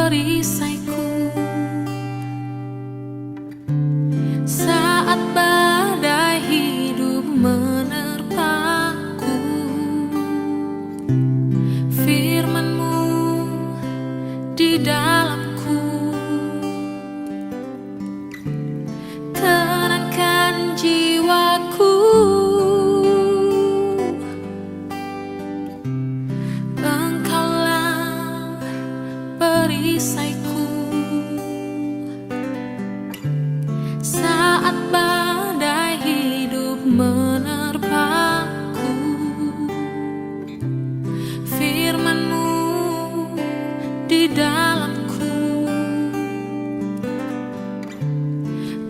perisaiku saat badai hidup menerpaku. Firman-Mu di dalamku tenangkan jiwaku. Engkaulah perisaiku saat badai hidup menerpaku. Firman-Mu di dalamku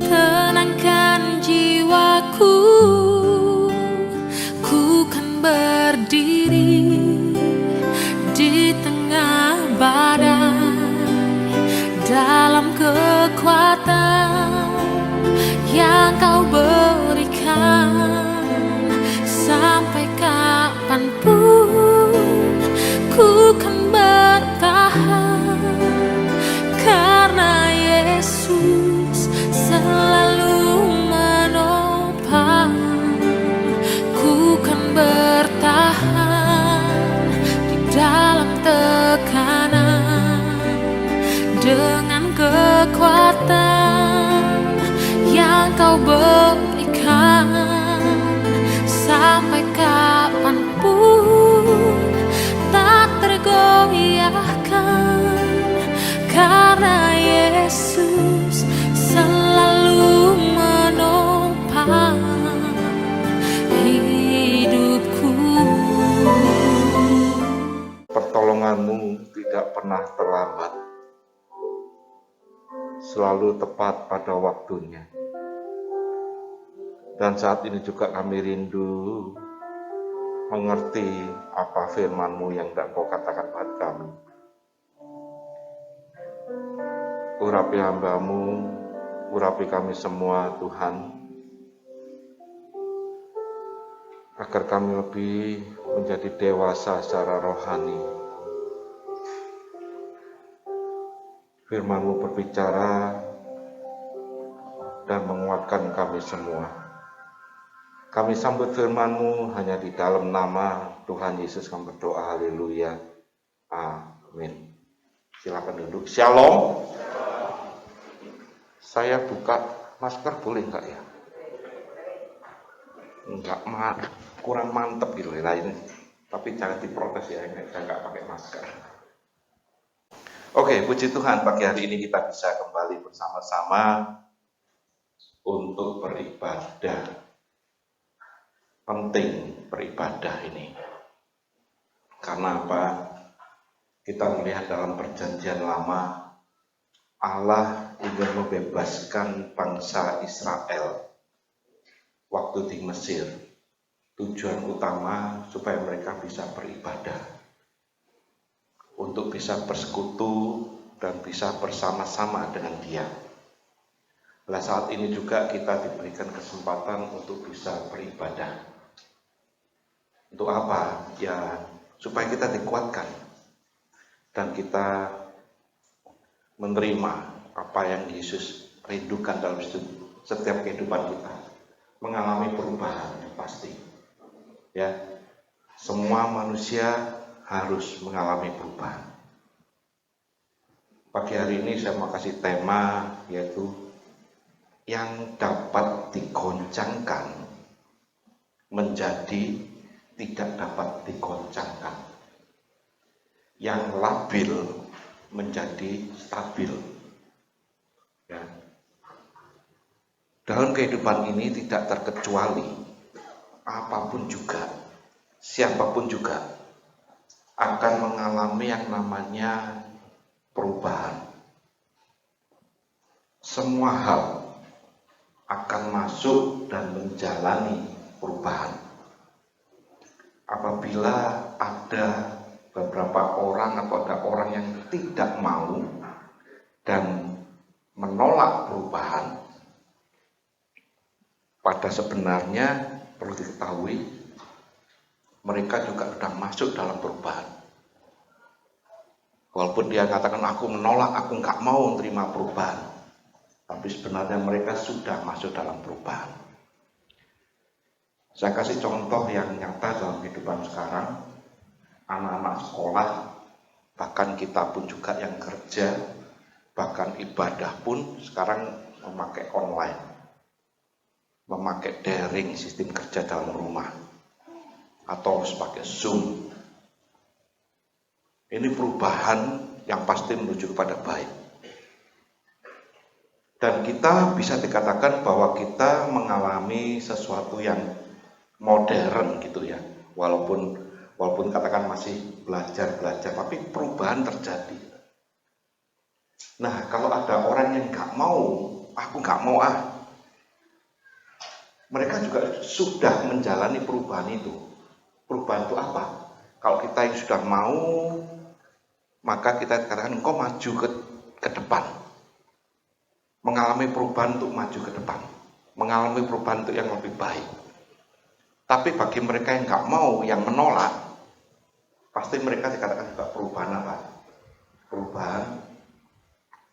tenangkan jiwaku. Ku kan berdiri di tengah badai dalam kekuatan yang Kau berikan. Sampai kapanpun ku kan bertahan, karena Yesus selalu menopang. Ku kan bertahan di dalam tekanan dengan kekuatan yang Kau berikan. Sampai kapanpun tak tergoyahkan, karena Yesus selalu menopang hidupku. Pertolongan-Mu tidak pernah terlambat, selalu tepat pada waktunya. Dan saat ini juga kami rindu mengerti apa firman-Mu yang tidak Kau katakan buat kami. Urapi hamba-Mu, urapi kami semua Tuhan, agar kami lebih menjadi dewasa secara rohani. Firman-Mu berbicara dan menguatkan kami semua. Kami sambut firman-Mu hanya di dalam nama Tuhan Yesus kami berdoa, haleluya, amin. Silakan duduk. Shalom. Saya buka masker boleh enggak ya? Enggak, kurang mantep gitu lah ini. Tapi jangan diprotes ya, saya enggak pakai masker. Oke, puji Tuhan, pagi hari ini kita bisa kembali bersama-sama untuk beribadah. Penting beribadah ini. Karena apa? Kita melihat dalam perjanjian lama, Allah ingin membebaskan bangsa Israel waktu di Mesir. Tujuan utama supaya mereka bisa beribadah, untuk bisa bersekutu dan bisa bersama-sama dengan Dia. Nah, saat ini juga kita diberikan kesempatan untuk bisa beribadah. Untuk apa? Ya, supaya kita dikuatkan dan kita menerima apa yang Yesus rindukan dalam setiap kehidupan kita. Mengalami perubahan pasti. Ya, semua manusia harus mengalami perubahan. Pagi hari ini saya mau kasih tema, yaitu yang dapat digoncangkan menjadi tidak dapat digoncangkan, yang labil menjadi stabil. Ya. Dalam kehidupan ini tidak terkecuali, apapun juga, siapapun juga akan mengalami yang namanya perubahan. Semua hal akan masuk dan menjalani perubahan. Apabila ada beberapa orang atau ada orang yang tidak mau dan menolak perubahan, pada sebenarnya perlu diketahui mereka juga sudah masuk dalam perubahan. Walaupun dia katakan aku menolak, aku nggak mau menerima perubahan, tapi sebenarnya mereka sudah masuk dalam perubahan. Saya kasih contoh yang nyata dalam kehidupan sekarang. Anak-anak sekolah, bahkan kita pun juga yang kerja, bahkan ibadah pun sekarang memakai online, memakai daring, sistem kerja dalam rumah, atau sebagai Zoom. Ini perubahan yang pasti menuju kepada baik. Dan kita bisa dikatakan bahwa kita mengalami sesuatu yang modern gitu ya. Walaupun katakan masih belajar, tapi perubahan terjadi. Nah, kalau ada orang yang nggak mau, aku nggak mau mereka juga sudah menjalani perubahan itu. Perubahan itu apa? Kalau kita yang sudah mau, maka kita katakan engkau maju ke depan. Mengalami perubahan untuk maju ke depan. Mengalami perubahan untuk yang lebih baik. Tapi bagi mereka yang nggak mau, yang menolak, pasti mereka dikatakan juga perubahan apa? Perubahan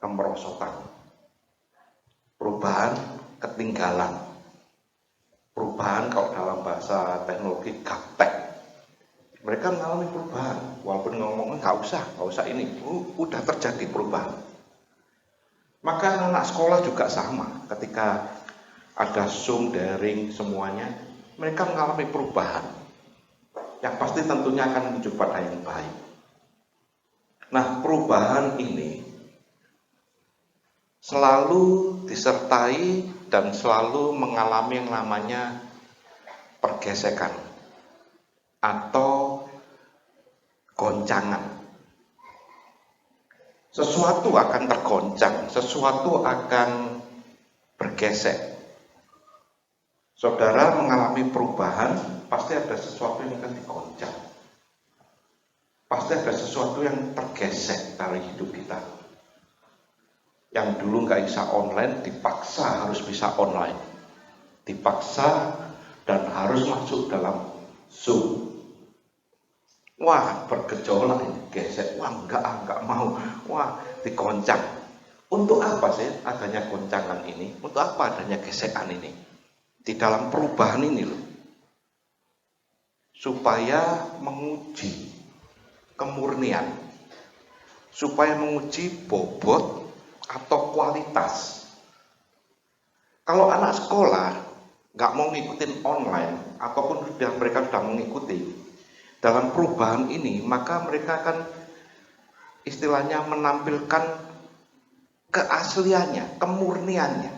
kemerosotan. Perubahan ketinggalan. Perubahan kalau dalam bahasa teknologi gaptek. Mereka mengalami perubahan, walaupun ngomongnya nggak usah ini, udah terjadi perubahan. Maka anak sekolah juga sama, ketika ada Zoom, daring, semuanya, mereka mengalami perubahan. Yang pasti tentunya akan menuju pada yang baik. Nah, perubahan ini selalu disertai dan selalu mengalami yang namanya pergesekan atau goncangan. Sesuatu akan tergoncang, sesuatu akan bergesek. Saudara mengalami perubahan, pasti ada sesuatu yang akan digoncang. Pasti ada sesuatu yang tergesek dari hidup kita. Yang dulu nggak bisa online, dipaksa harus bisa online. Dipaksa dan harus masuk dalam Zoom. Wah, bergejolak ini, gesek. Wah, enggak mau. Wah, digoncang. Untuk apa sih adanya goncangan ini? Untuk apa adanya gesekan ini? Di dalam perubahan ini loh. Supaya menguji kemurnian. Supaya menguji bobot atau kualitas. Kalau anak sekolah nggak mau ngikutin online, ataupun mereka sudah mengikuti, dalam perubahan ini, maka mereka akan istilahnya menampilkan keasliannya, kemurniannya.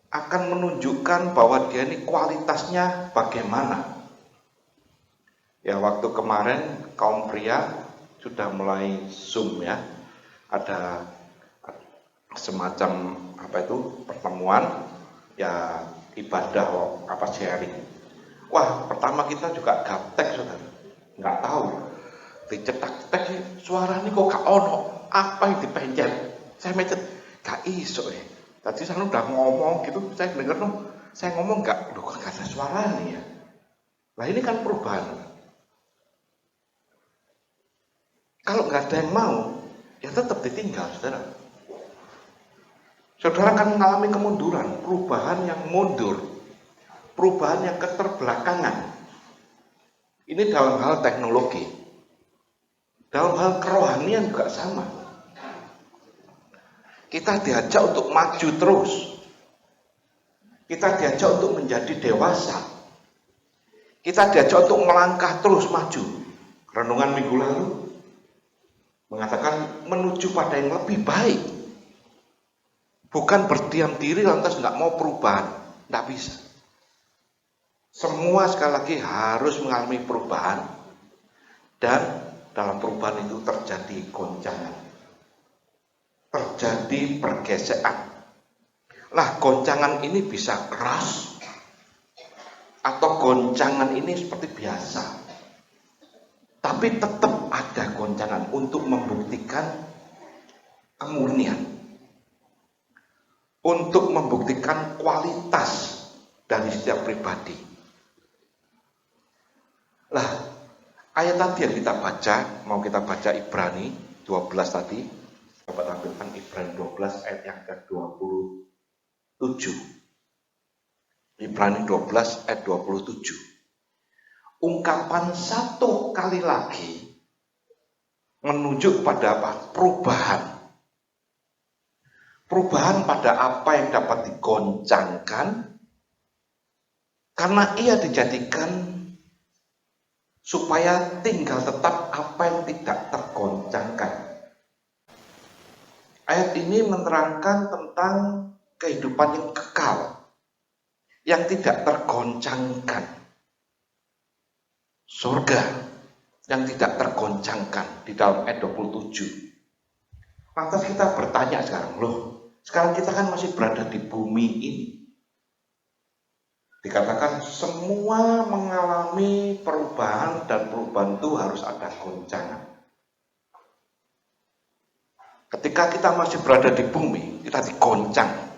Akan menunjukkan bahwa dia ini kualitasnya bagaimana. Ya, waktu kemarin kaum pria sudah mulai Zoom ya. Ada semacam pertemuan ya, ibadah sharing. Wah, pertama kita juga gaptek, saudara. Nggak tahu. Dicetak-cetak, suara ini kok gak ono. Apa yang dipencet? Saya mencet, gak iso ya. Tadi saya udah ngomong gitu, saya denger saya ngomong gak ada suara nih ya. Nah ini kan perubahan. Kalau nggak ada yang mau, ya tetap ditinggal, saudara. Saudara akan mengalami kemunduran, perubahan yang mundur. Perubahan yang keterbelakangan. Ini dalam hal teknologi. Dalam hal kerohanian juga sama. Kita diajak untuk maju terus. Kita diajak untuk menjadi dewasa. Kita diajak untuk melangkah terus maju. Renungan minggu lalu mengatakan menuju pada yang lebih baik. Bukan berdiam diri lantas nggak mau perubahan. Nggak bisa. Semua sekali lagi harus mengalami perubahan. Dan dalam perubahan itu terjadi goncangan. Terjadi pergesekan. Nah, goncangan ini bisa keras. Atau goncangan ini seperti biasa. Tapi tetap ada goncangan untuk membuktikan kemurnian, untuk membuktikan kualitas dari setiap pribadi. Lah, ayat tadi yang kita baca, mau kita baca Ibrani 12 tadi, dapat tampilkan Ibrani 12 ayat yang ke-27. Ibrani 12 ayat 27. Ungkapan satu kali lagi menunjuk pada apa? Perubahan. Perubahan pada apa yang dapat digoncangkan karena ia dijadikan supaya tinggal tetap apa yang tidak tergoncangkan. Ayat ini menerangkan tentang kehidupan yang kekal, yang tidak tergoncangkan. Surga yang tidak tergoncangkan di dalam ayat 27. Lantas kita bertanya sekarang, sekarang kita kan masih berada di bumi ini. Dikatakan semua mengalami perubahan dan perubahan itu harus ada goncangan. Ketika kita masih berada di bumi, kita digoncang.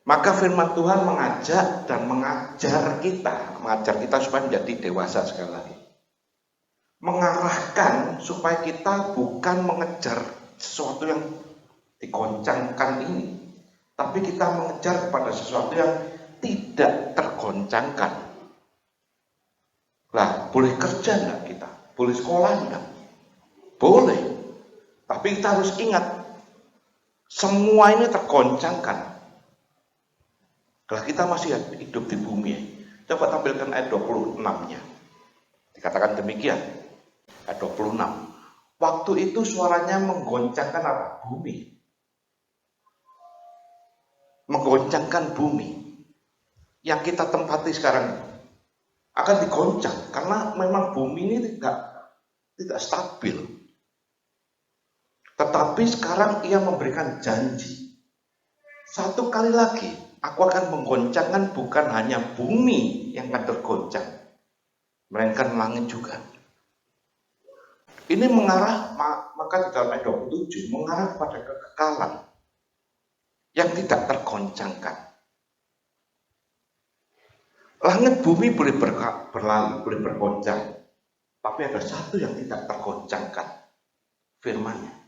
Maka firman Tuhan mengajak dan mengajar kita supaya menjadi dewasa sekali lagi. Mengarahkan supaya kita bukan mengejar sesuatu yang digoncangkan ini, tapi kita mengejar kepada sesuatu yang tidak tergoncangkan. Lah, boleh kerja enggak kita? Boleh sekolah enggak? Boleh. Tapi kita harus ingat, semua ini tergoncangkan. Kalau kita masih hidup di bumi, coba tampilkan ayat 26-nya. Dikatakan demikian, ayat 26. Waktu itu suaranya menggoncangkan apa? Bumi. Menggoncangkan bumi. Yang kita tempati sekarang akan digoncang karena memang bumi ini tidak stabil. Tetapi sekarang ia memberikan janji. Satu kali lagi, aku akan menggoncangkan bukan hanya bumi yang akan tergoncang, melainkan langit juga. Ini mengarah, maka di dalam ayat 27 mengarah pada kekekalan yang tidak tergoncangkan. Langit bumi boleh berlalu, boleh bergoncang, tapi ada satu yang tidak tergoncangkan, firman-Nya.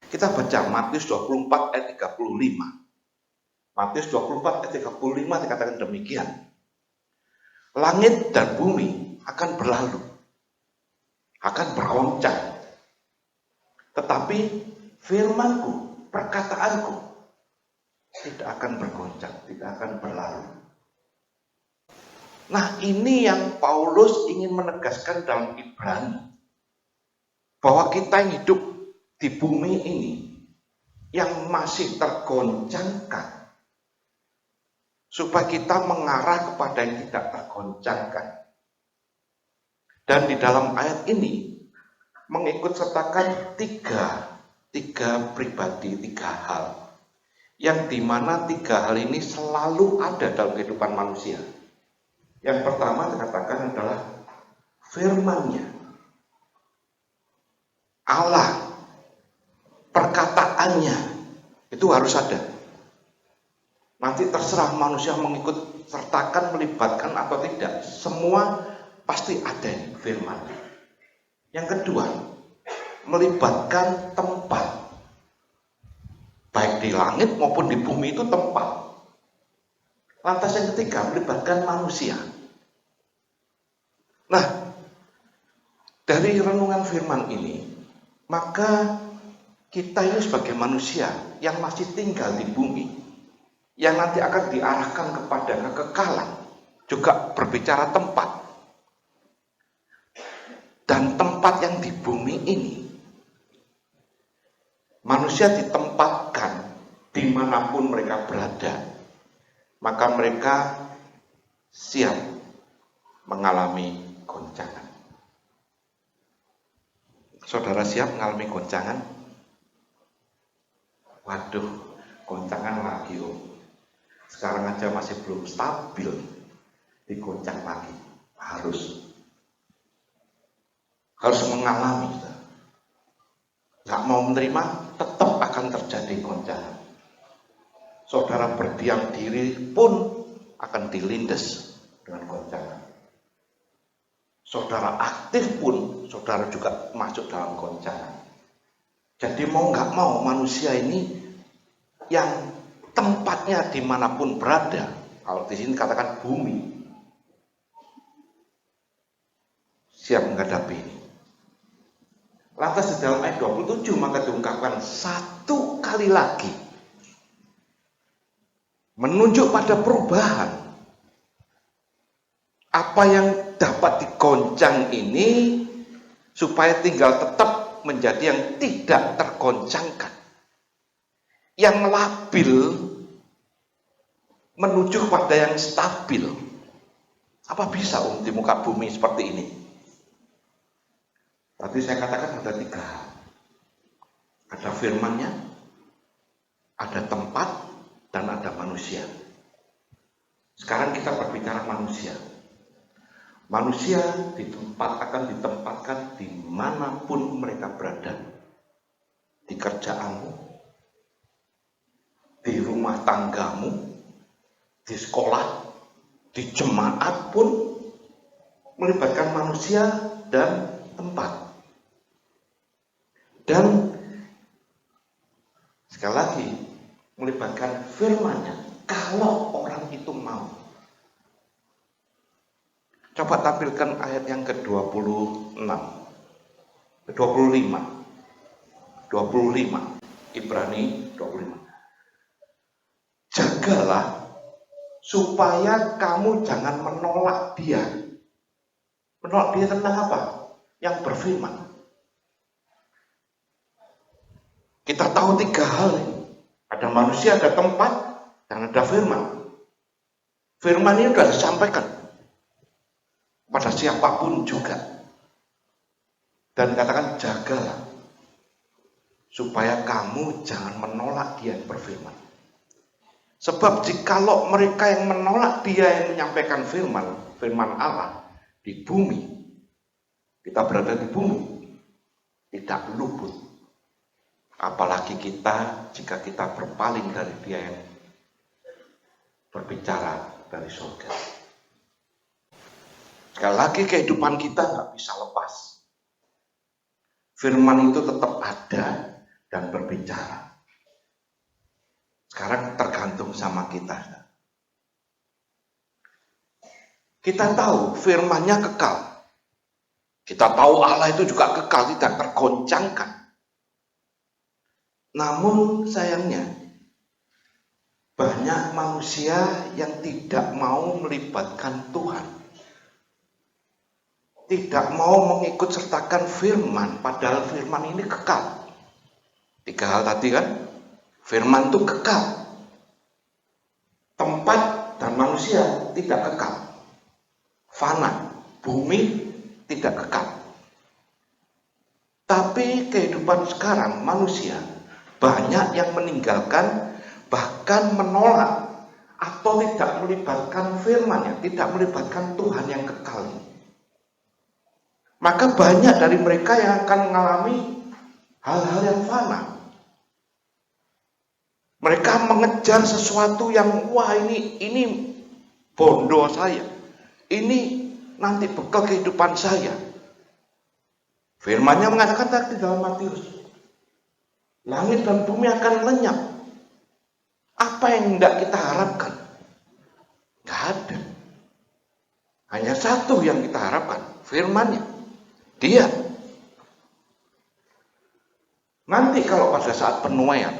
Kita baca Matius 24 ayat 35. Matius 24 ayat 35 dikatakan demikian. Langit dan bumi akan berlalu, akan bergoncang. Tetapi firman-Ku, perkataanku tidak akan bergoncang, tidak akan berlalu. Nah, ini yang Paulus ingin menegaskan dalam Ibrani. Bahwa kita yang hidup di bumi ini yang masih tergoncangkan, supaya kita mengarah kepada yang tidak tergoncangkan. Dan di dalam ayat ini mengikut sertakan tiga pribadi, tiga hal, yang dimana tiga hal ini selalu ada dalam kehidupan manusia. Yang pertama dikatakan adalah firman-Nya, Allah, perkataannya, itu harus ada. Nanti terserah manusia mengikut sertakan, melibatkan atau tidak, semua pasti ada firman. Yang kedua, melibatkan tempat, baik di langit maupun di bumi itu tempat. Lantas yang ketiga, melibatkan manusia. Nah, dari renungan firman ini, maka kita ini sebagai manusia yang masih tinggal di bumi, yang nanti akan diarahkan kepada kekekalan, juga berbicara tempat. Dan tempat yang di bumi ini, manusia ditempatkan dimanapun mereka berada, maka mereka siap mengalami goncangan. Saudara siap mengalami goncangan? Waduh, goncangan lagi om. Sekarang aja masih belum stabil, digoncang lagi. Harus. harus mengalami. Nggak mau menerima, tetap akan terjadi goncangan. Saudara berdiam diri pun akan dilindas dengan goncangan. Saudara aktif pun, saudara juga masuk dalam goncangan. Jadi mau nggak mau manusia ini yang tempatnya dimanapun berada, kalau di sini katakan bumi, siap menghadapi ini. Lantas di dalam ayat 27 maka diungkapkan satu kali lagi, menunjuk pada perubahan. Apa yang dapat digoncang ini supaya tinggal tetap menjadi yang tidak tergoncangkan, yang labil menuju pada yang stabil. Apa bisa di muka bumi seperti ini? Tadi saya katakan ada 3 hal. Ada firman-Nya, ada tempat, dan ada manusia. Sekarang kita berbicara manusia. Manusia akan ditempatkan dimanapun mereka berada. Di kerjaanmu, di rumah tanggamu, di sekolah, di jemaat pun melibatkan manusia dan tempat. Dan sekali lagi melibatkan firman-Nya kalau orang itu mau. Coba tampilkan ayat yang ke-26, 25, Ibrani 25. Jagalah supaya kamu jangan menolak Dia. Menolak Dia tentang apa? Yang berfirman. Kita tahu 3 hal ini. Ada manusia, ada tempat, dan ada firman. Firman ini sudah disampaikan pada siapapun juga. Dan katakan jagalah supaya kamu jangan menolak Dia yang berfirman. Sebab jikalau mereka yang menolak Dia yang menyampaikan firman Allah di bumi, kita berada di bumi, tidak luput. Apalagi kita jika kita berpaling dari Dia yang berbicara dari surga. Sekali lagi kehidupan kita nggak bisa lepas. Firman itu tetap ada dan berbicara. Sekarang tergantung sama kita. Kita tahu firman-Nya kekal. Kita tahu Allah itu juga kekal, tidak tergoncangkan. Namun sayangnya banyak manusia yang tidak mau melibatkan Tuhan. Tidak mau mengikut sertakan firman, padahal firman ini kekal. 3 hal tadi kan, firman itu kekal. Tempat dan manusia tidak kekal. Fana, bumi tidak kekal. Tapi kehidupan sekarang manusia banyak yang meninggalkan, bahkan menolak atau tidak melibatkan firman-Nya, tidak melibatkan Tuhan yang kekal. Maka banyak dari mereka yang akan mengalami hal-hal yang fana. Mereka mengejar sesuatu yang wah ini bondo saya. Ini nanti bekal kehidupan saya. Firman-Nya mengatakan tadi dalam Matius, langit dan bumi akan lenyap. Apa yang tidak kita harapkan? Tidak ada. Hanya satu yang kita harapkan, firman-Nya. Dia. Nanti kalau pada saat penuaian,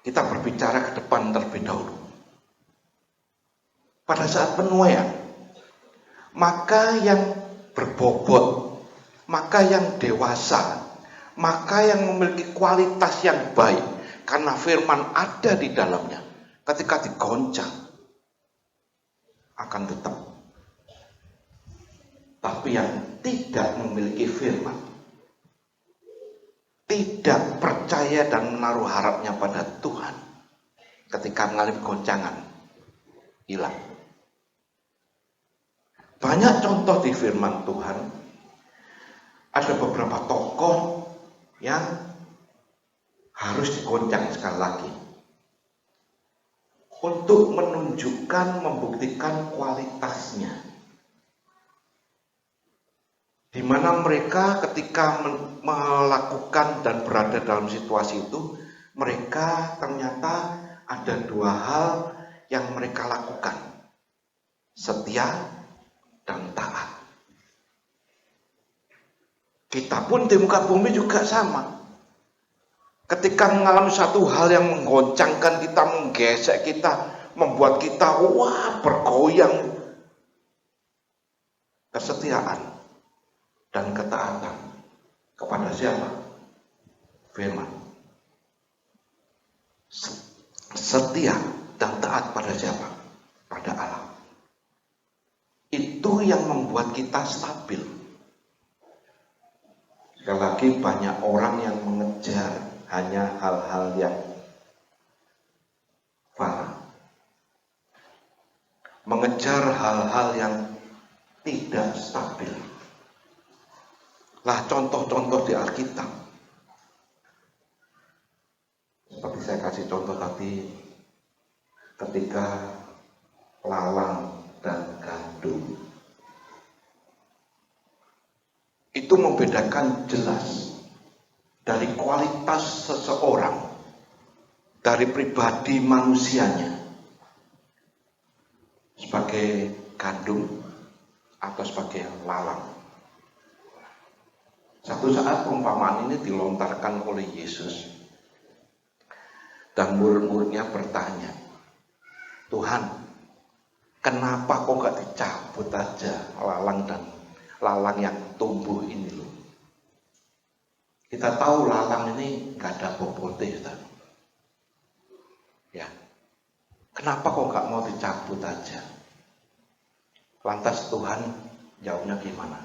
kita berbicara ke depan terlebih dahulu. Pada saat penuaian, maka yang berbobot, maka yang dewasa, maka yang memiliki kualitas yang baik, karena firman ada di dalamnya, ketika digoncang akan tetap. Tapi yang tidak memiliki firman, tidak percaya dan menaruh harapnya pada Tuhan, ketika mengalami goncangan, hilang. Banyak contoh di firman Tuhan ada beberapa tokoh yang harus digoncang sekali lagi untuk menunjukkan, membuktikan kualitasnya. Di mana mereka ketika melakukan dan berada dalam situasi itu, mereka ternyata ada dua hal yang mereka lakukan: setia dan taat. Kita pun di muka bumi juga sama. Ketika mengalami satu hal yang menggoncangkan kita, menggesek kita, membuat kita bergoyang, kesetiaan dan ketaatan kepada siapa? Firman. Setia dan taat pada siapa? Pada Allah. Itu yang membuat kita stabil. Sekali lagi, banyak orang yang mengejar hanya hal-hal yang fana, mengejar hal-hal yang tidak stabil. Lah, contoh-contoh di Alkitab, seperti saya kasih contoh tadi, ketika lalang dan gandum, itu membedakan jelas dari kualitas seseorang, dari pribadi manusianya, sebagai gandum atau sebagai lalang. Satu saat perumpamaan ini dilontarkan oleh Yesus, dan murid-muridnya bertanya, Tuhan, kenapa kok gak dicabut aja lalang yang tumbuh ini loh? Kita tahu lalang ini gak ada bobotnya, Ustaz. Ya, kenapa kok gak mau dicabut aja? Lantas Tuhan jawabnya gimana?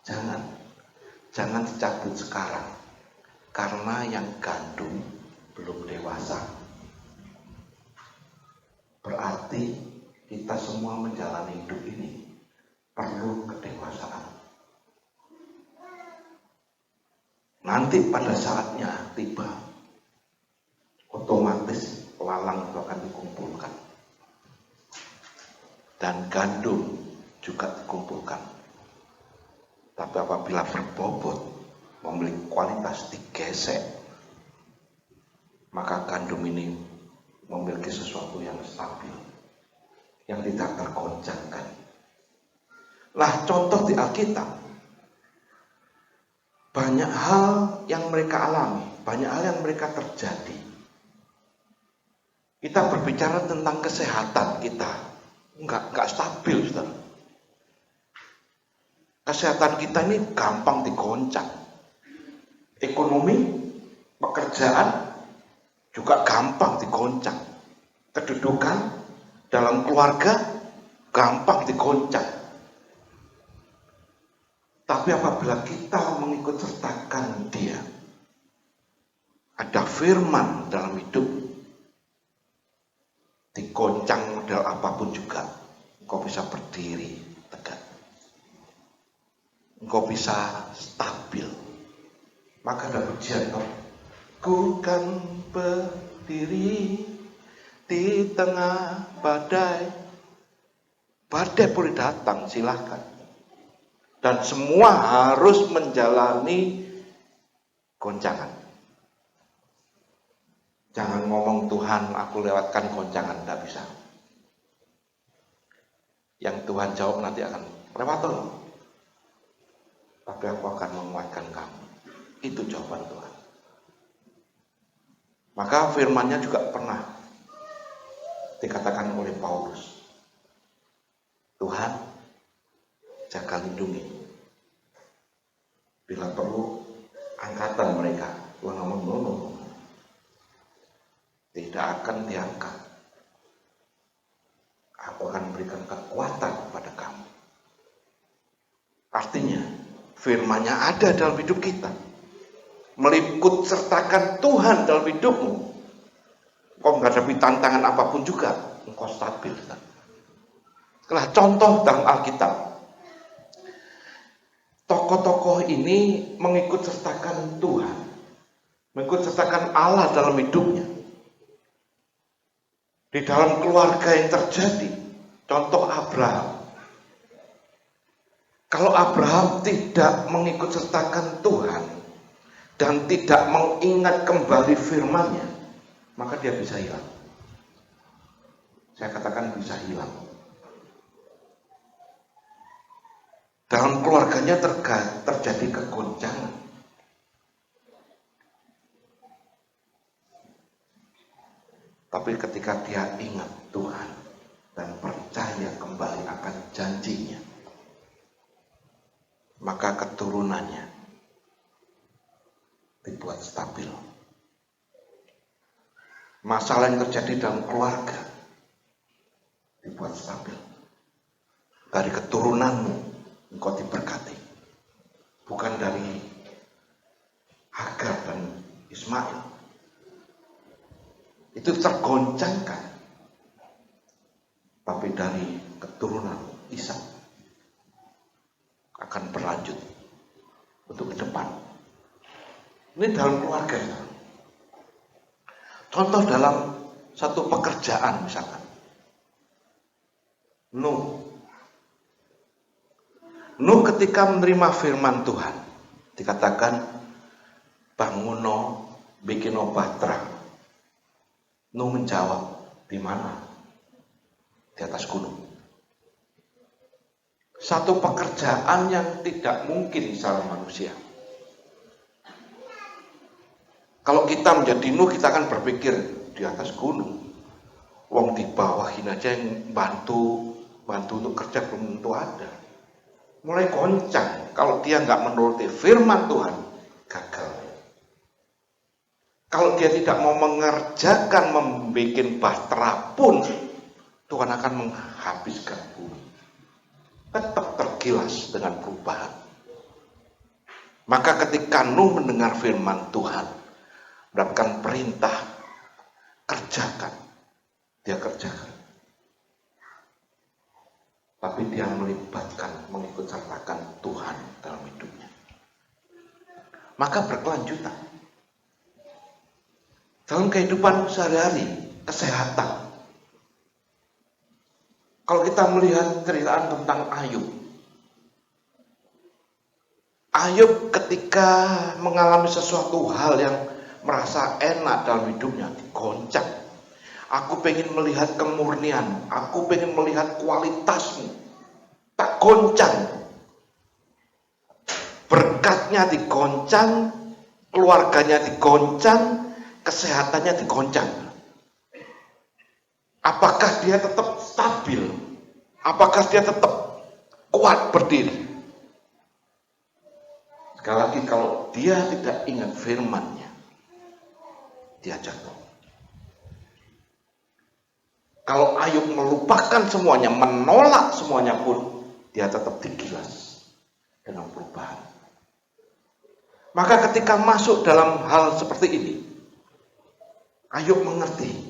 Jangan dicabut sekarang, karena yang gandum belum dewasa. Berarti kita semua menjalani hidup ini perlu kedewasaan. Nanti pada saatnya tiba, otomatis lalang itu akan dikumpulkan dan gandum juga dikumpulkan. Tapi apabila berbobot, memiliki kualitas, digesek, maka gandum ini memiliki sesuatu yang stabil, yang tidak tergoncangkan. Nah, contoh di Alkitab, banyak hal yang mereka alami, banyak hal yang mereka terjadi. Kita berbicara tentang kesehatan kita, enggak stabil, Saudara. Kesehatan kita ini gampang digoncang. Ekonomi, pekerjaan juga gampang digoncang. Kedudukan dalam keluarga gampang digoncang. Tapi apabila kita mengikut sertakan Dia, ada firman dalam hidup, digoncang model apapun juga, engkau bisa berdiri tegak, engkau bisa stabil. Maka ada pujian, ku kan berdiri di tengah badai. Badai boleh datang, silahkan. Dan semua harus menjalani goncangan. Jangan ngomong Tuhan, aku lewatkan goncangan, tidak bisa. Yang Tuhan jawab nanti akan lewat loh. Tapi aku akan menguatkan kamu. Itu jawaban Tuhan. Maka firman-Nya juga pernah dikatakan oleh Paulus, Tuhan, jaga lindungi. Bila perlu, angkatan mereka. Tuhan ngomong, no. Tidak akan diangkat. Aku akan berikan kekuatan kepada kamu. Artinya, firman-Nya ada dalam hidup kita. Meliput sertakan Tuhan dalam hidupmu. Kau menghadapi tantangan apapun juga, engkau stabil. Setelah contoh dalam Alkitab, tokoh tokoh-tokoh ini mengikut sertakan Tuhan, mengikut sertakan Allah dalam hidupnya. Di dalam keluarga yang terjadi, contoh Abraham. Kalau Abraham tidak mengikut sertakan Tuhan dan tidak mengingat kembali firman-Nya, maka dia bisa hilang. Saya katakan bisa hilang. Dalam keluarganya terjadi kegoncangan. Tapi ketika dia ingat Tuhan dan percaya kembali akan janjinya, maka keturunannya dibuat stabil. Masalah yang terjadi dalam keluarga dibuat stabil. Dari keturunanmu engkau diberkati, bukan dari Hagar dan Ismail. Itu tergoncangkan, tapi dari keturunan Ishak akan berlanjut untuk ke depan. Ini dalam keluarga. Contoh dalam satu pekerjaan misalkan, Nuh ketika menerima firman Tuhan, dikatakan banguno bikin batra. Nuh menjawab, di mana? Di atas gunung. Satu pekerjaan yang tidak mungkin secara manusia. Kalau kita menjadi Nuh, kita akan berpikir di atas gunung. Wong di bawahin aja yang bantu untuk kerja belum tentu ada. Mulai goncang kalau dia nggak menuruti firman Tuhan, gagal. Kalau dia tidak mau mengerjakan membuat bahtera pun, Tuhan akan menghabiskan bumi. Tetap tergilas dengan perubahan. Maka ketika Nuh mendengar firman Tuhan, mendapatkan perintah, kerjakan, dia kerjakan. Tapi dia melibatkan, mengikut sertakan Tuhan dalam hidupnya. Maka berkelanjutan. Dalam kehidupan sehari-hari, kesehatan. Kalau kita melihat ceritaan tentang Ayub. Ayub ketika mengalami sesuatu hal yang merasa enak dalam hidupnya, digoncang. Aku pengen melihat kemurnian, aku pengen melihat kualitasmu. Tak goncang. Berkatnya digoncang, keluarganya digoncang, kesehatannya digoncang. Apakah dia tetap stabil? Apakah dia tetap kuat berdiri? Sekali lagi, kalau dia tidak ingat firman-Nya, dia jatuh. Kalau Ayub melupakan semuanya, menolak semuanya pun, dia tetap digilas dengan perubahan. Maka ketika masuk dalam hal seperti ini, Ayub mengerti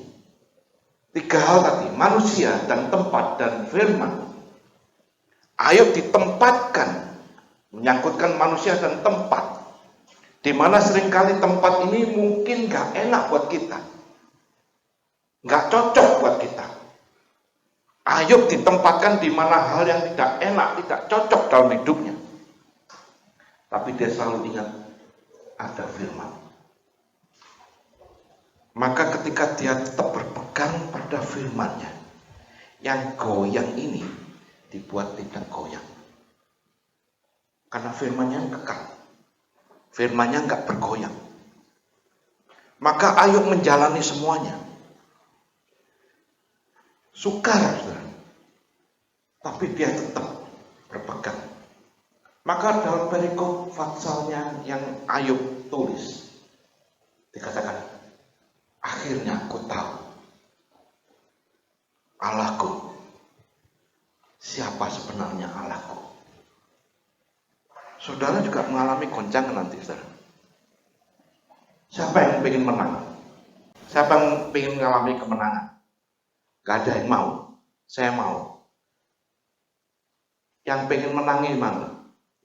3 hal tadi, manusia dan tempat dan firman. Ayub ditempatkan, menyangkutkan manusia dan tempat, di mana seringkali tempat ini mungkin gak enak buat kita. Nggak cocok buat kita. Ayub ditempatkan di mana hal yang tidak enak, tidak cocok dalam hidupnya. Tapi dia selalu ingat ada firman. Maka ketika dia tetap berpegang pada firman-Nya, yang goyang ini dibuat tidak goyang. Karena firman-Nya kekal. Firman-Nya nggak bergoyang. Maka Ayub menjalani semuanya. Sukar, saudara. Tapi dia tetap berpegang. Maka dalam perikop fatsalnya yang Ayub tulis, dikatakan, akhirnya aku tahu Allahku, siapa sebenarnya Allahku. Saudara juga mengalami goncangan nanti, saudara. Siapa yang ingin menang? Siapa yang ingin mengalami kemenangan? Gak ada yang mau. Saya mau. Yang pengen menangi mana?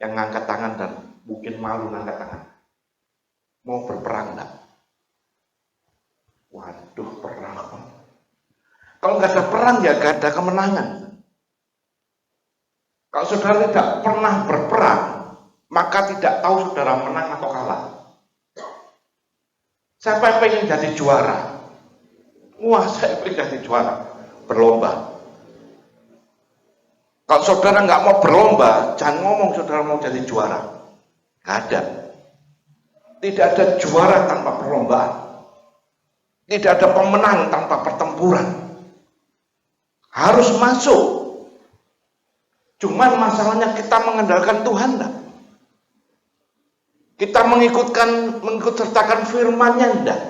Yang ngangkat tangan dan mungkin malu ngangkat tangan. Mau berperang enggak? Waduh, perang. Kalau nggak ada perang ya nggak ada kemenangan. Kalau saudara tidak pernah berperang, maka tidak tahu saudara menang atau kalah. Siapa yang pengen jadi juara? Wah, saya pengen jadi juara. Berlomba. Kalau saudara nggak mau berlomba, jangan ngomong saudara mau jadi juara. Nggak ada. Tidak ada juara tanpa perlombaan. Tidak ada pemenang tanpa pertempuran. Harus masuk. Cuman masalahnya kita mengandalkan Tuhan enggak? Kita mengikut sertakan firman-Nya enggak?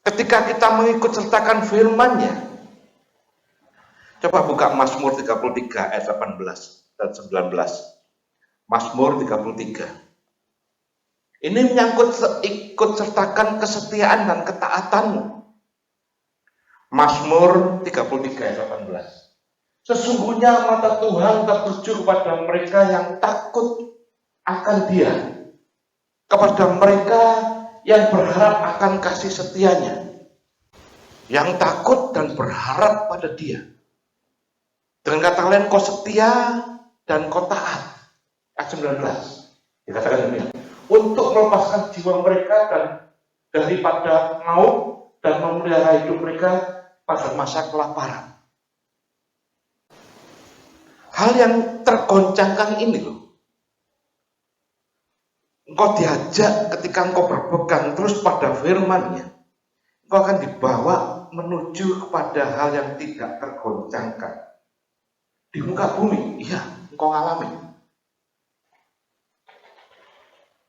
Ketika kita mengikut sertakan firman-Nya, coba buka Mazmur 33 ayat 18 dan 19. Mazmur 33. Ini menyangkut ikut sertakan kesetiaan dan ketaatanmu. Mazmur 33 ayat 18. Sesungguhnya mata Tuhan tertuju kepada mereka yang takut akan Dia, kepada mereka yang berharap akan kasih setianya, yang takut dan berharap pada Dia. Dengan kata lain, kau setia dan kau taat. Ayat 19 dikatakan demikian, untuk melepaskan jiwa mereka dan daripada maut dan memelihara hidup mereka pada masa kelaparan. Hal yang tergoncangkan ini loh. Engkau diajak ketika engkau berpegang terus pada firman-Nya, engkau akan dibawa menuju kepada hal yang tidak tergoncangkan. Di muka bumi, iya, engkau alami.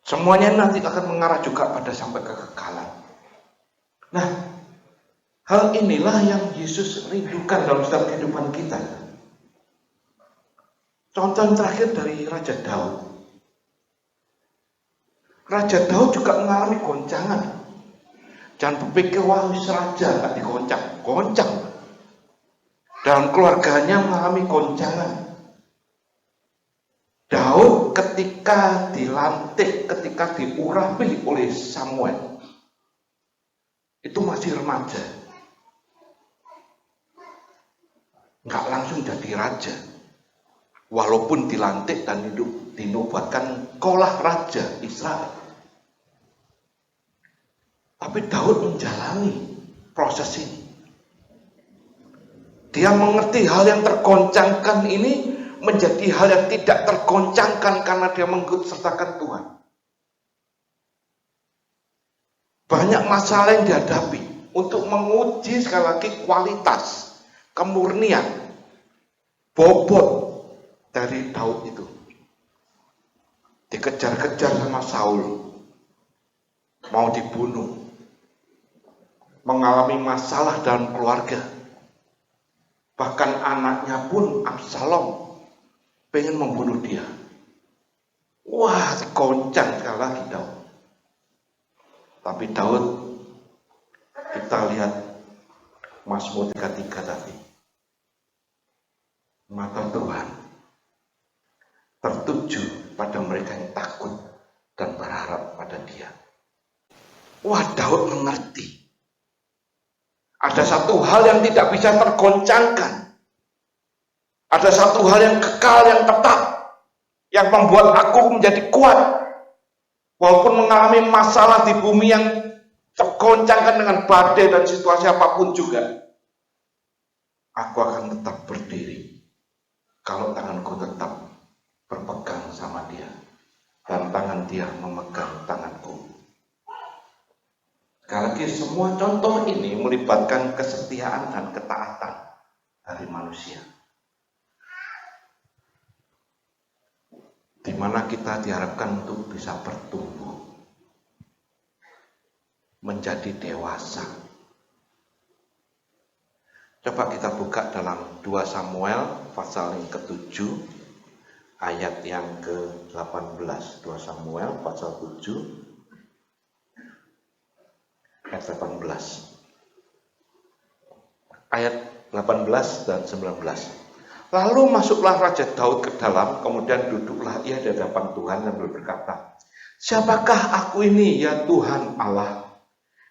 Semuanya nanti akan mengarah juga pada sampai kekekalan. Nah, hal inilah yang Yesus rindukan dalam setiap kehidupan kita. Contoh yang terakhir dari Raja Daud. Raja Daud juga mengalami goncangan. Jangan berpikir, wah raja nggak digoncang. Goncang. Dalam keluarganya mengalami goncangan. Daud ketika dilantik, ketika diurapi oleh Samuel, itu masih remaja. Nggak langsung jadi raja. Walaupun dilantik dan dinobatkan kaulah raja Israel. Tapi Daud menjalani proses ini. Dia mengerti hal yang tergoncangkan ini menjadi hal yang tidak tergoncangkan karena dia mengikut sertakan Tuhan. Banyak masalah yang dihadapi untuk menguji sekali lagi kualitas, kemurnian, bobot dari Daud itu. Dikejar-kejar sama Saul, mau dibunuh, mengalami masalah dalam keluarga, bahkan anaknya pun Absalom pengen membunuh dia. Wah, goncang sekali lagi Daud. Tapi Daud, kita lihat Mazmur 33 tadi, mata Tuhan tertuju pada mereka yang takut dan berharap pada Dia. Wah, Daud mengerti. Ada satu hal yang tidak bisa tergoncangkan. Ada satu hal yang kekal, yang tetap, yang membuat aku menjadi kuat. Walaupun mengalami masalah di bumi yang tergoncangkan dengan badai dan situasi apapun juga, aku akan tetap berdiri kalau tanganku tetap berpegang sama Dia dan tangan Dia memegang tanganku. Sekali lagi, semua contoh ini melibatkan kesetiaan dan ketaatan dari manusia, di mana kita diharapkan untuk bisa bertumbuh menjadi dewasa. Coba kita buka dalam 2 Samuel pasal yang ke-7 ayat yang ke-18. 2 Samuel pasal 7 ayat 18. Ayat 18 dan 19. Lalu masuklah Raja Daud ke dalam, kemudian duduklah ia di hadapan Tuhan dan berkata, siapakah aku ini ya Tuhan Allah?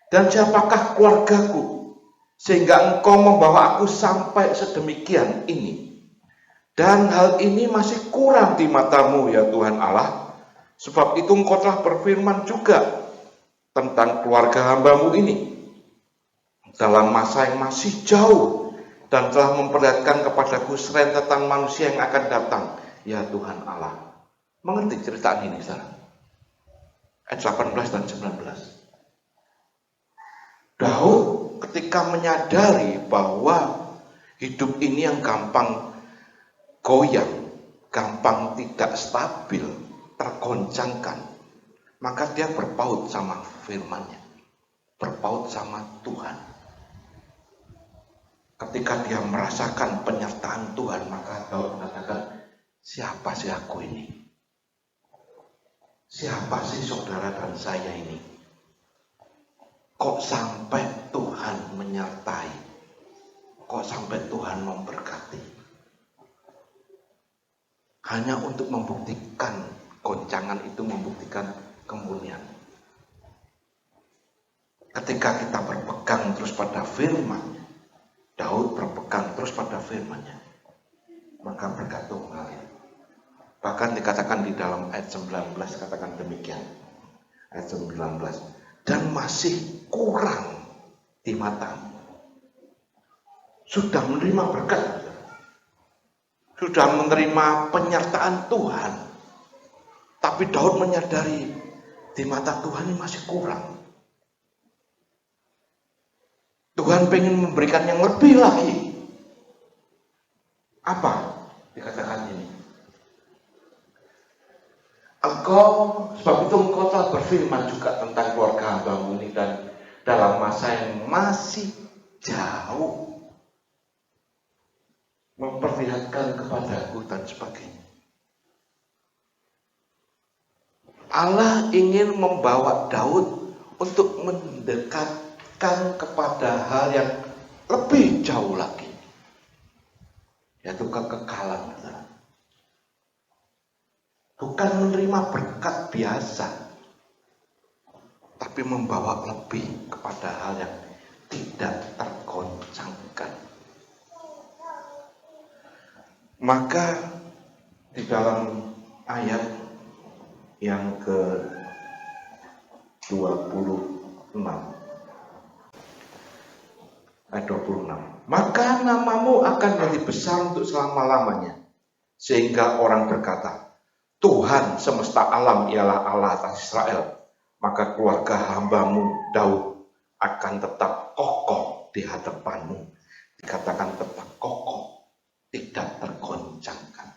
Dan siapakah keluargaku? Sehingga engkau membawa aku sampai sedemikian ini. Dan hal ini masih kurang di matamu ya Tuhan Allah. Sebab itu engkau telah berfirman juga tentang keluarga hambamu ini dalam masa yang masih jauh, dan telah memperlihatkan kepadaku serentetan manusia yang akan datang, ya Tuhan Allah. Mengerti ceritaan ini, saudara? Ayat 18 dan 19. Daud ketika menyadari bahwa hidup ini yang gampang goyang, gampang tidak stabil, tergoncangkan, maka dia berpaut sama firman-Nya, berpaut sama Tuhan. Ketika dia merasakan penyertaan Tuhan, maka Daud mengatakan, siapa sih aku ini? Siapa sih saudara dan saya ini? Kok sampai Tuhan menyertai? Kok sampai Tuhan memberkati? Hanya untuk membuktikan, goncangan itu membuktikan kemuliaan. Ketika kita berpegang terus pada firman, Daud berpegang terus pada firman-Nya, maka berkat mengalir. Bahkan dikatakan di dalam ayat 19, katakan demikian. Ayat 19, dan masih kurang di matamu. Sudah menerima berkat, sudah menerima penyertaan Tuhan, tapi Daud menyadari di mata Tuhan ini masih kurang. Tuhan pengen memberikan yang lebih lagi. Apa dikatakan ini? Sebab itu engkau telah berfirman juga tentang keluarga hambamu ini, dan dalam masa yang masih jauh memperlihatkan kepadaku dan sebagainya. Allah ingin membawa Daud untuk mendekatkan kepada hal yang lebih jauh lagi, yaitu kekekalan. Bukan menerima berkat biasa, tapi membawa lebih kepada hal yang tidak tergoncangkan. Maka di dalam ayat yang ke-26, ayat 26, maka namamu akan menjadi besar untuk selama-lamanya, sehingga orang berkata, Tuhan semesta alam ialah Allah atas Israel. Maka keluarga hambamu Daud akan tetap kokoh di hadapanmu. Dikatakan tetap kokoh, tidak tergoncangkan.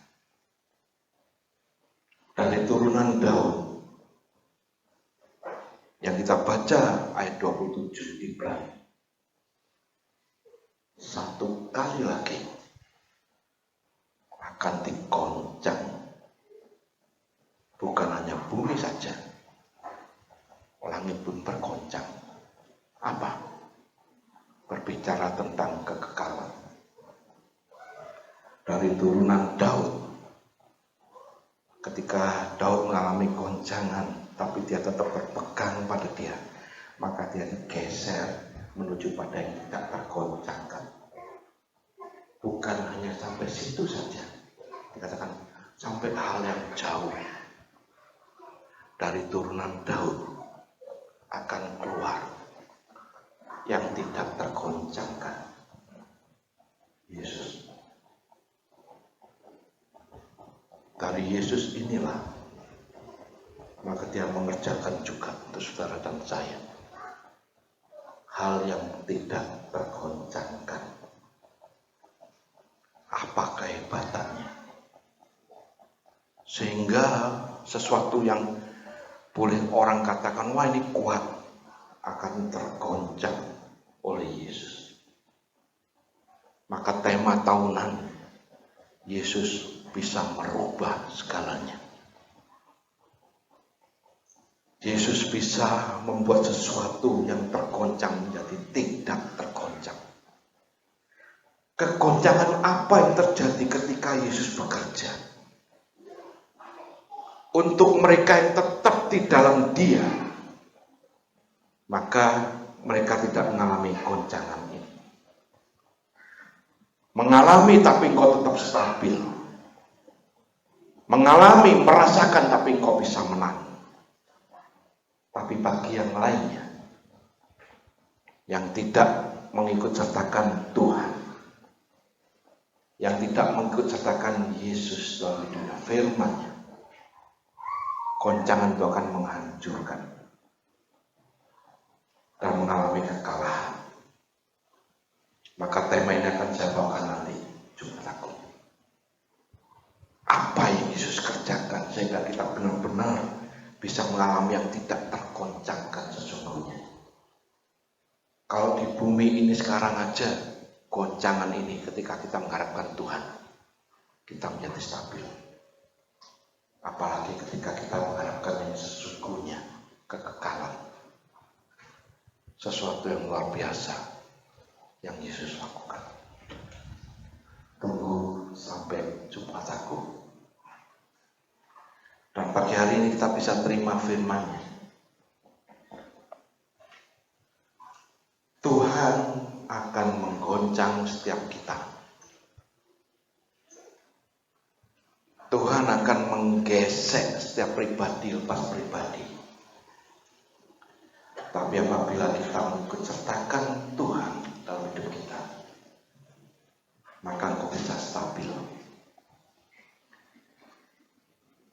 Dari turunan Daud yang kita baca ayat 27 Ibrani, satu kali lagi akan digoncang. Bukan hanya bumi saja, langit pun bergoncang. Apa? Berbicara tentang kekekalan. Dari turunan Daud, ketika Daud mengalami goncangan, tapi dia tetap berpegang pada dia, maka dia digeser menuju pada yang tidak tergoncangkan. Bukan hanya sampai situ saja, dikatakan sampai hal yang jauh. Dari turunan Daud akan keluar yang tidak tergoncangkan, Yesus. Dari Yesus inilah maka dia mengerjakan juga untuk saudara dan saya hal yang tidak tergoncangkan. Apa kehebatannya? Sehingga sesuatu yang boleh orang katakan, wah ini kuat, akan tergoncang oleh Yesus. Maka tema tahunan, Yesus bisa merubah segalanya. Yesus bisa membuat sesuatu yang tergoncang menjadi tidak tergoncang. kegoncangan apa yang terjadi ketika Yesus bekerja. Untuk mereka yang tetap di dalam Dia, maka mereka tidak mengalami goncangan ini. Mengalami tapi engkau tetap stabil. Mengalami, merasakan tapi engkau bisa menang. Tapi bagi yang lainnya, yang tidak mengikut sertakan Tuhan, yang tidak mengikut sertakan Yesus dalam hidupnya, firman-Nya, goncangan itu akan menghancurkan dan mengalami kekalahan. Maka tema ini akan saya bawakan nanti Jumat Agung. Apa yang Yesus kerjakan sehingga kita benar-benar bisa mengalami yang tidak tergoncangkan sesungguhnya. Kalau di bumi ini sekarang aja goncangan ini ketika kita mengharapkan Tuhan, kita menjadi stabil. Apalagi ketika kita mengharapkan yang sesungguhnya, kekekalan. Sesuatu yang luar biasa yang Yesus lakukan. Tunggu sampai Jumat Agung. Dan pagi hari ini kita bisa terima firman-Nya. Tuhan akan menggoncang setiap kita. Tuhan akan menggesek setiap pribadi lepas pribadi. Tapi apabila kita mengikut sertakan Tuhan dalam hidup kita, maka engkau bisa stabil.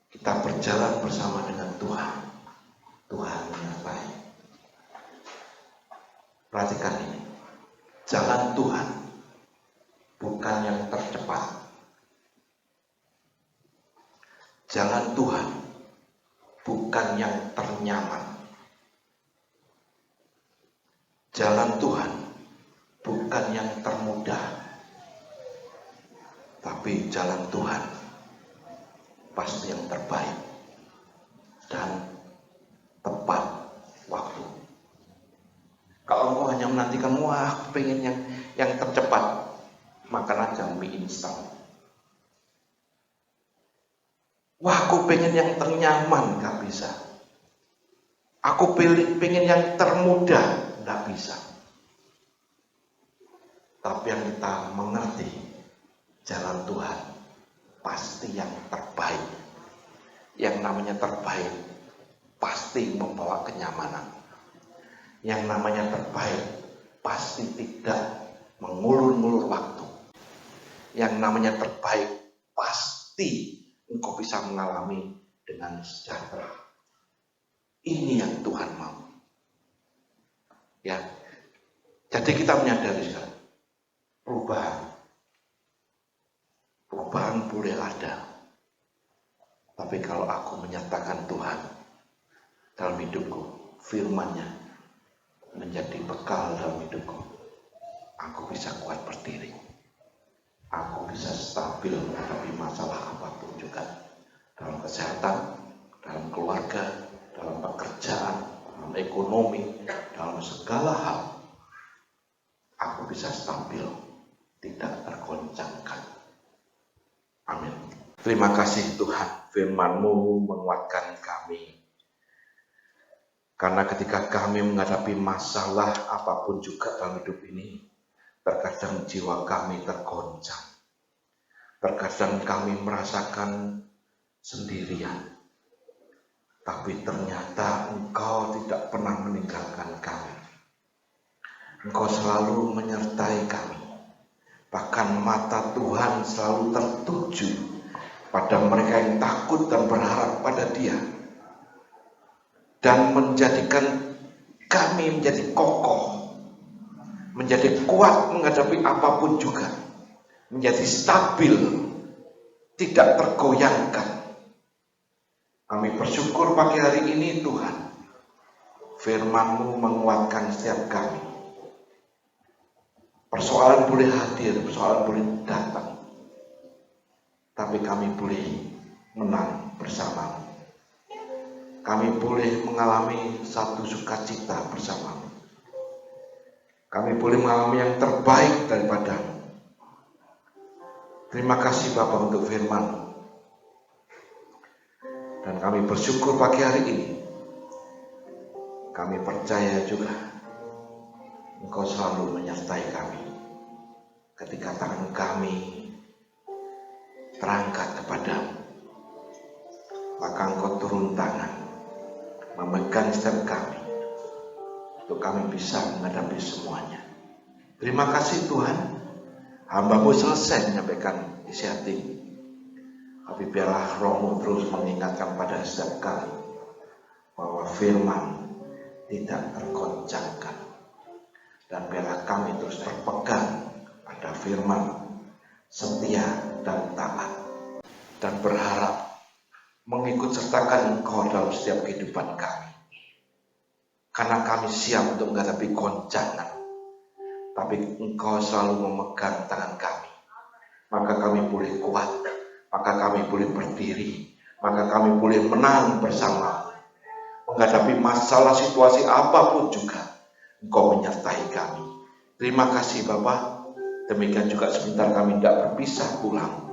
Kita berjalan bersama dengan Tuhan. Tuhan menyertai. Perhatikan ini. Jalan Tuhan bukan yang tercepat. Jalan Tuhan bukan yang ternyaman. Jalan Tuhan bukan yang termudah. Tapi jalan Tuhan pasti yang terbaik dan tepat waktu. Kalau engkau hanya menantikan, wah aku pengen yang tercepat, makan aja mie instan. Wah aku pengen yang ternyaman, gak bisa. Aku pengen yang termudah, gak bisa. Tapi yang kita mengerti, jalan Tuhan pasti yang terbaik. Yang namanya terbaik pasti membawa kenyamanan. Yang namanya terbaik pasti tidak mengulur-ngulur waktu. Yang namanya terbaik pasti engkau bisa mengalami dengan sejahtera. Ini yang Tuhan mau. Ya. Jadi kita menyadari sekarang perubahan boleh ada. Tapi kalau aku menyatakan Tuhan dalam hidupku, firman-Nya menjadi bekal dalam hidupku, aku bisa kuat berdiri. Aku bisa stabil menghadapi masalah apapun juga. Dalam kesehatan, dalam keluarga, dalam pekerjaan, dalam ekonomi, dalam segala hal. Aku bisa stabil, tidak tergoncangkan. Amin. Terima kasih Tuhan, firman-Mu menguatkan kami. Karena ketika kami menghadapi masalah apapun juga dalam hidup ini, terkadang jiwa kami tergoncang. Terkadang kami merasakan sendirian. Tapi ternyata Engkau tidak pernah meninggalkan kami. Engkau selalu menyertai kami. Bahkan mata Tuhan selalu tertuju pada mereka yang takut dan berharap pada Dia. Dan menjadikan kami menjadi kokoh, menjadi kuat menghadapi apapun juga, menjadi stabil, tidak tergoyangkan. Kami bersyukur pagi hari ini Tuhan, firman-Mu menguatkan setiap kami. Persoalan boleh hadir, persoalan boleh datang, tapi kami boleh menang bersama-Mu. Kami boleh mengalami satu sukacita bersama-Mu. Kami boleh mengalami yang terbaik daripada-Mu. Terima kasih Bapa untuk firman. Dan kami bersyukur pagi hari ini. Kami percaya juga Engkau selalu menyertai kami. Ketika tangan kami terangkat kepadamu, maka Engkau turun tangan, memegang setiap kami, untuk kami bisa menghadapi semuanya. Terima kasih Tuhan, hamba-Mu selesai menyampaikan isi hati. Tapi biarlah Roh-Mu terus mengingatkan pada setiap kali bahwa firman tidak tergoncangkan. Dan biarlah kami terus berpegang pada firman, setia dan taat, dan berharap mengikut sertakan Engkau dalam setiap kehidupan kami. Karena kami siap untuk menghadapi goncangan, tapi Engkau selalu memegang tangan kami. Maka kami boleh kuat, maka kami boleh berdiri, maka kami boleh menang bersama. Menghadapi masalah situasi apapun juga, Engkau menyertai kami. Terima kasih Bapa. Demikian juga sebentar kami tidak berpisah pulang,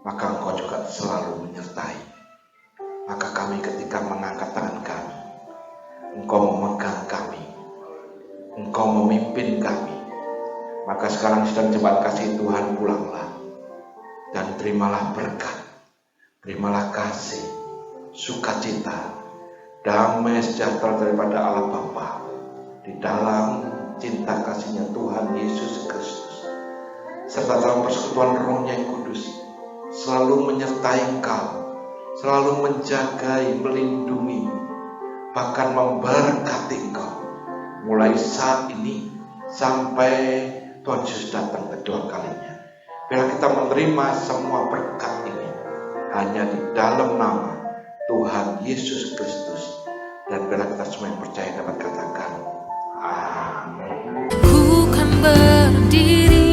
maka Engkau juga selalu menyertai. Maka kami ketika mengangkat tangan kami, Engkau memegang kami, Engkau memimpin kami. Maka sekarang sedang jemaat kasih Tuhan, pulanglah dan terimalah berkat, terimalah kasih, sukacita, damai sejahtera daripada Allah Bapa di dalam cinta kasihnya Tuhan Yesus Kristus, serta dalam persekutuan Roh-Nya yang kudus, selalu menyertai Engkau, selalu menjagai, melindungi, bahkan memberkati Engkau, mulai saat ini sampai Tuhan Yesus datang kedua kalinya. Biar kita menerima semua berkat ini hanya di dalam nama Tuhan Yesus Kristus. Dan biar kita semua yang percaya dapat katakan amin. Ku kan berdiri